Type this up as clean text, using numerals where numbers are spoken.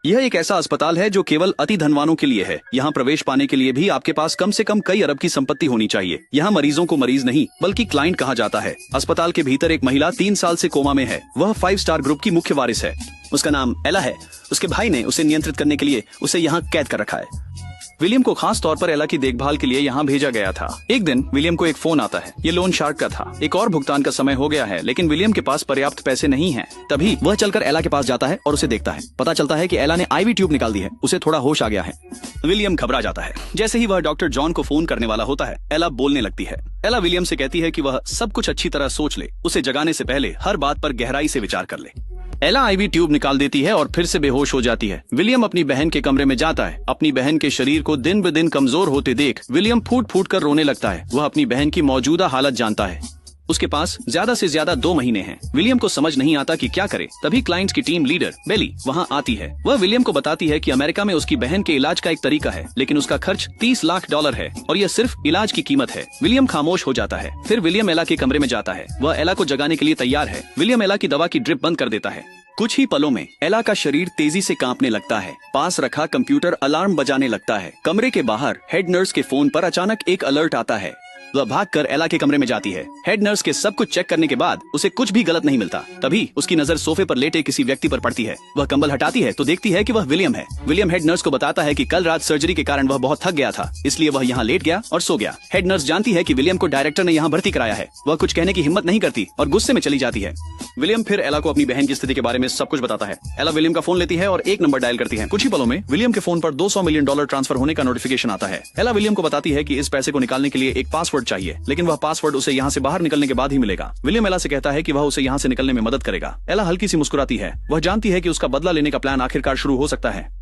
यह एक ऐसा अस्पताल है जो केवल अति धनवानों के लिए है। यहाँ प्रवेश पाने के लिए भी आपके पास कम से कम कई अरब की संपत्ति होनी चाहिए। यहाँ मरीजों को मरीज नहीं बल्कि क्लाइंट कहा जाता है। अस्पताल के भीतर एक महिला 3 साल से कोमा में है। वह 5 स्टार ग्रुप की मुख्य वारिस है। उसका नाम एला है। उसके भाई ने उसे नियंत्रित करने के लिए उसे यहाँ कैद कर रखा है। विलियम को खास तौर पर एला की देखभाल के लिए यहाँ भेजा गया था। एक दिन विलियम को एक फोन आता है। ये लोन शार्क का था। एक और भुगतान का समय हो गया है, लेकिन विलियम के पास पर्याप्त पैसे नहीं हैं। तभी वह चलकर एला के पास जाता है और उसे देखता है। पता चलता है कि एला ने आईवी ट्यूब निकाल दी है। उसे थोड़ा होश आ गया है। विलियम घबरा जाता है। जैसे ही वह डॉक्टर जॉन को फोन करने वाला होता है, एला बोलने लगती है। एला विलियम से कहती है कि वह सब कुछ अच्छी तरह सोच ले, उसे जगाने से पहले हर बात पर गहराई से विचार कर ले। एला आईवी ट्यूब निकाल देती है और फिर से बेहोश हो जाती है। विलियम अपनी बहन के कमरे में जाता है। अपनी बहन के शरीर को दिन ब दिन कमजोर होते देख विलियम फूट फूट कर रोने लगता है। वह अपनी बहन की मौजूदा हालत जानता है। उसके पास ज्यादा से ज्यादा 2 महीने हैं। विलियम को समझ नहीं आता कि क्या करे। तभी क्लाइंट्स की टीम लीडर बेली वहाँ आती है। वह विलियम को बताती है कि अमेरिका में उसकी बहन के इलाज का एक तरीका है, लेकिन उसका खर्च $30 लाख है और यह सिर्फ इलाज की कीमत है। विलियम खामोश हो जाता है। फिर विलियम एला के कमरे में जाता है। वह एला को जगाने के लिए तैयार है। विलियम एला की दवा की ड्रिप बंद कर देता है। कुछ ही पलों में एला का शरीर तेजी से कांपने लगता है। पास रखा कंप्यूटर अलार्म बजाने लगता है। कमरे के बाहर हेड नर्स के फोन पर अचानक एक अलर्ट आता है। वह भागकर एला के कमरे में जाती है। हेड नर्स के सब कुछ चेक करने के बाद उसे कुछ भी गलत नहीं मिलता। तभी उसकी नजर सोफे पर लेटे किसी व्यक्ति पर पड़ती है। वह कंबल हटाती है तो देखती है कि वह विलियम है। विलियम हेड नर्स को बताता है कि कल रात सर्जरी के कारण वह बहुत थक गया था, इसलिए वह यहाँ लेट गया और सो गया। हेड नर्स जानती है कि विलियम को डायरेक्टर ने यहाँ भर्ती कराया है। वह कुछ कहने की हिम्मत नहीं करती और गुस्से में चली जाती है। विलियम फिर एला को अपनी बहन की स्थिति के बारे में सब कुछ बताता है। एला विलियम का फोन लेती है और एक नंबर डायल करती है। कुछ ही पलों में विलियम के फोन पर $200 मिलियन ट्रांसफर होने का नोटिफिकेशन आता है। एला विलियम को बताती है कि इस पैसे को निकालने के लिए एक पासवर्ड चाहिए, लेकिन वह पासवर्ड उसे यहाँ से बाहर निकलने के बाद ही मिलेगा। विलियम एला से कहता है कि वह उसे यहाँ से निकलने में मदद करेगा। एला हल्की सी मुस्कुराती है। वह जानती है कि उसका बदला लेने का प्लान आखिरकार शुरू हो सकता है।